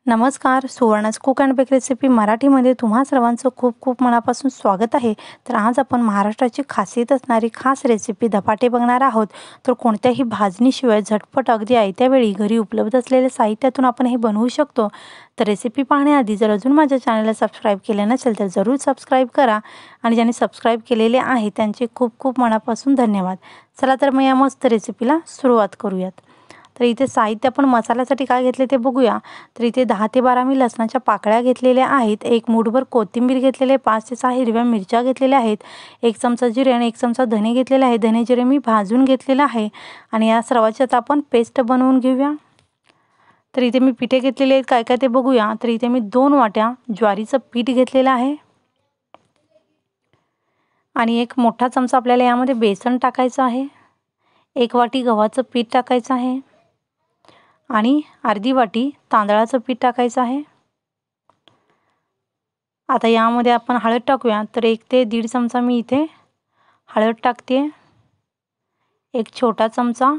नमस्कार, सुवर्णा's cook and bake recipe मराठीमध्ये तुम्हा सर्वांचं खूप खूप मनापासून स्वागत आहे। तर आज आपण महाराष्ट्राची खासियत असणारी खास रेसिपी धपाटे बघणार आहोत। तर कोणत्याही भाजणीशिवाय झटपट अगदी आयत्या वेळी घरी उपलब्ध असलेल्या साहित्यातून आपण हे बनवू शकतो। तर रेसिपी पाहण्याआधी जर अजून माझ्या चॅनलला सबस्क्राईब केले नसेल तर जरूर सबस्क्राईब करा आणि ज्यांनी सबस्क्राईब केलेले आहे त्यांचे खूप खूप मनापासून धन्यवाद। चला तर मग या मस्त रेसिपीला सुरुवात करूयात। तर इथे साहित्य आपण मसाल्यासाठी काय घेतले ते बघूया। तर इथे 10 ते 12 मी लसणाच्या पाकळ्या घेतलेल्या आहेत, एक मूठभर कोथिंबीर घेतलेले, 5 ते 6 हिरव्या मिरच्या घेतलेल्या आहेत, 1 चमचा जिरे आणि 1 चमचा धने घेतलेले आहे। धने जिरे मी भाजून घेतलेला आहे आणि या सर्वाची आता आपण पेस्ट बनवून घेऊया। तर इथे मी पिठे घेतलेले आहेत, काय काय ते बघूया। तर इथे मी 2 वाट्या ज्वारीचं पीठ घेतलेलं आहे आणि 1 मोठा चमचा आपल्याला यामध्ये बेसन टाकायचं आहे, 1 वाटी गव्हाचं पीठ टाकायचं आहे आणि अर्धी वाटी तांदळाचं पीठ टाकायचं आहे। आता यामध्ये आपण हळद टाकूया। तर 1 ते 1.5 चमचा मी इथे हळद टाकते, 1 छोटा चमचा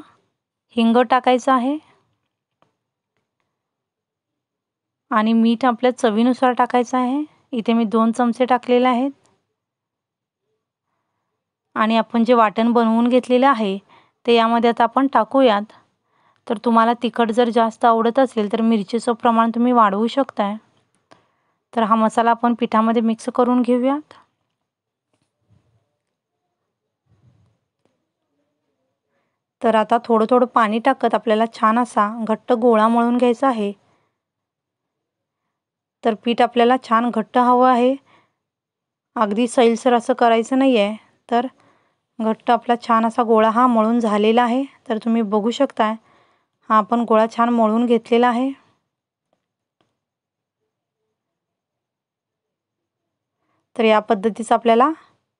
हिंग टाकायचा आहे आणि मीठ आपल्या चवीनुसार टाकायचं आहे। इथे मी 2 चमचे टाकलेले आहेत आणि आपण जे वाटण बनवून घेतलेले आहे ते यामध्ये आता आपण टाकूयात। तर तुम्हाला तिखट जर जास्त आवडत असेल तर मिरचीचं प्रमाण तुम्ही वाढवू शकता। तर हा मसाला आपण पिठामध्ये मिक्स करून घेऊयात। तर आता थोडं थोडं पाणी टाकत आपल्याला छान असा घट्ट गोळा मळून घ्यायचा आहे। तर पीठ आपल्याला छान घट्ट हवं आहे, अगदी सैलसर असं करायचं नाही आहे। तर घट्ट आपला छान असा गोळा हा मळून झालेला आहे। तर तुम्ही बघू शकता हा आपण गोळा छान मळून घेतलेला आहे। तर या पद्धतीचं आपल्याला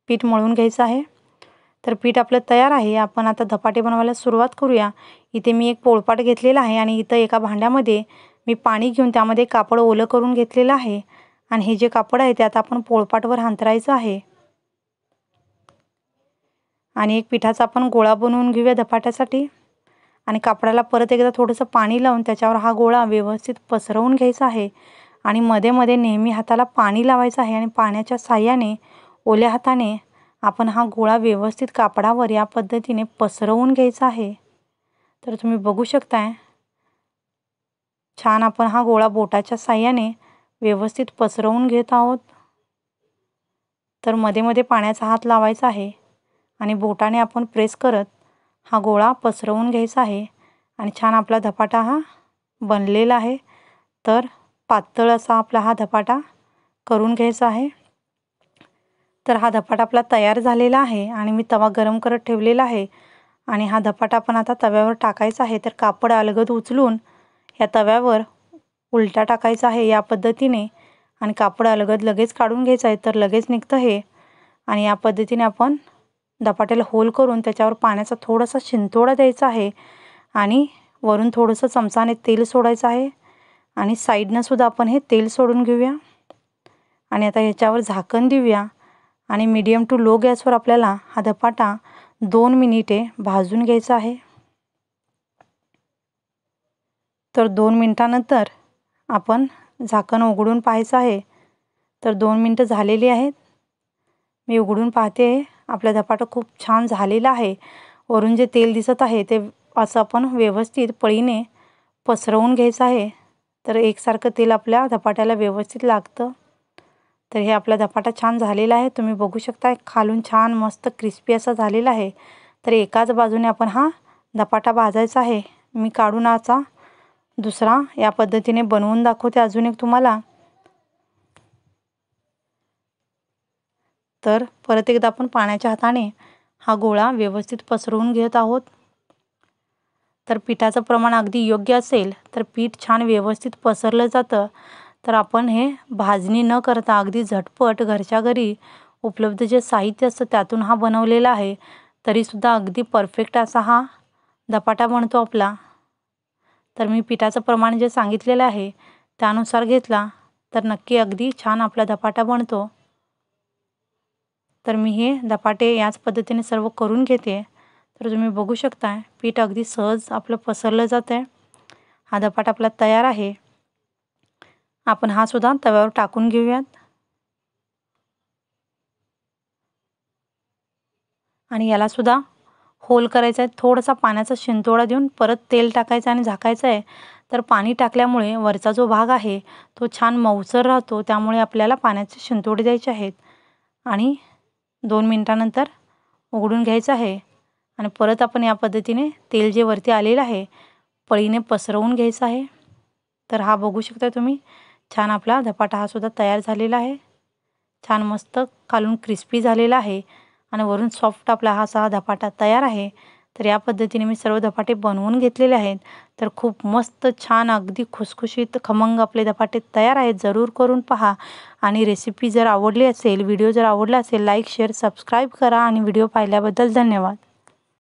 पीठ मळून घ्यायचं आहे। तर पीठ आपलं तयार आहे। आपण आता धपाटे बनवायला सुरुवात करूया। इथे मी एक पोळपाट घेतलेला आहे आणि इथं एका भांड्यामध्ये मी पाणी घेऊन त्यामध्ये कापड ओलं करून घेतलेलं आहे आणि हे जे कापड आहे ते आता आपण पोळपाटवर अंथरायचं आहे आणि एक पिठाचा आपण गोळा बनवून घेऊया धपाट्यासाठी। आणि कापडाला परत एकदा थोडंसं पाणी लावून त्याच्यावर हा गोळा व्यवस्थित पसरवून घ्यायचा आहे आणि मध्ये मध्ये नेहमी हाताला पाणी लावायचं आहे आणि पाण्याच्या साहाय्याने ओल्या हाताने आपण हा गोळा व्यवस्थित कापडावर या पद्धतीने पसरवून घ्यायचा आहे। तर तुम्ही बघू शकताय छान आपण हा गोळा बोटाच्या साहाय्याने व्यवस्थित पसरवून घेत आहोत। तर मध्ये मध्ये पाण्याचा हात लावायचा आहे आणि बोटाने आपण प्रेस करत हा गोळा पसरवून घ्यायचा आहे आणि छान आपला धपाटा हा बनलेला आहे। तर पातळ असा आपला हा धपाटा करून घ्यायचा आहे। तर हा धपाटा आपला तयार झालेला आहे आणि मी तवा गरम करत ठेवलेला आहे आणि हा धपाटा आपण आता तव्यावर टाकायचा आहे। तर कापड अलगद उचलून या तव्यावर उलटा टाकायचा आहे या पद्धतीने आणि कापड अलगद लगेच काढून घ्यायचं आहे, तर लगेच निघतं हे। आणि या पद्धतीने आपण धपाट्याला होल करून त्याच्यावर पाण्याचा थोडासा शिंतोडा द्यायचा आहे आणि वरून थोडंसं चमचाने तेल सोडायचं आहे आणि साईडनं सुद्धा आपण हे तेल सोडून घेऊया आणि आता ह्याच्यावर झाकण देऊया आणि मीडियम टू लो गॅसवर आपल्याला हा धपाटा 2 मिनिटे भाजून घ्यायचा आहे। तर 2 मिनिटानंतर आपण झाकण उघडून पाहायचं आहे। तर 2 मिनिटं झालेली आहेत, मी उघडून पाहते। आपला धपाटा खूप छान झालेला आहे। वरून जे तेल दिसत आहे ते असं आपण व्यवस्थित पळीने पसरवून घ्यायचं आहे। तर एकसारखं तेल आपल्या धपाट्याला व्यवस्थित लागतं। तर हे आपला धपाटा छान झालेला आहे, तुम्ही बघू शकता खालून छान मस्त क्रिस्पी असा झालेला आहे। तर एकाच बाजूने आपण हा धपाटा भाजायचा आहे। मी काढून असा दुसरा या पद्धतीने बनवून दाखवते अजून एक तुम्हाला। तर परत एकदा आपण पाण्याच्या हाताने हा गोळा व्यवस्थित पसरवून घेत आहोत। तर पिठाचं प्रमाण अगदी योग्य असेल तर पीठ छान व्यवस्थित पसरलं जातं। तर आपण हे भाजणी न करता अगदी झटपट घरच्या घरी उपलब्ध जे साहित्य असतं त्यातून हा बनवलेला आहे, तरीसुद्धा अगदी परफेक्ट असा हा धपाटा बनतो आपला। तर मी पिठाचं प्रमाण जे सांगितलेलं आहे त्यानुसार घेतला तर नक्की अगदी छान आपला धपाटा बनतो। तर मी हे धपाटे याच पद्धतीने सर्व करून घेते। तर तुम्ही बघू शकता पीठ अगदी सहज आपलं पसरलं जातं आहे। हा धपाटा आपला तयार आहे। आपण हा सुद्धा तव्यावर टाकून घेऊयात आणि याला सुद्धा होल करायचा आहे। थोडासा पाण्याचा शिंतोडा देऊन परत तेल टाकायचं आणि झाकायचं आहे। तर पाणी टाकल्यामुळे वरचा जो भाग आहे तो छान मऊसर राहतो, त्यामुळे आपल्याला पाण्याचे शिंतोडे द्यायचे आहेत आणि 2 मिनिटानंतर उघडून घ्यायचं आहे आणि परत आपण या पद्धतीने तेल जे वरती आलेलं आहे पळीने पसरवून घ्यायचं आहे। तर हा बघू शकता तुम्ही, छान आपला धपाटा हा सुद्धा तयार झालेला आहे। छान मस्त खालून क्रिस्पी झालेला आहे आणि वरून सॉफ्ट आपला हा धपाटा तयार आहे। तर या पद्धतीने मी सर्व धपाटे बनवून घेतलेले आहेत। तर खूप मस्त छान अगदी खुसखुशीत खमंग आपले धपाटे तयार आहेत। जरूर करून पहा आणि रेसिपी जर आवडली असेल, व्हिडिओ जर आवडला असेल, लाईक शेअर सबस्क्राईब करा आणि व्हिडिओ पाहिल्याबद्दल धन्यवाद।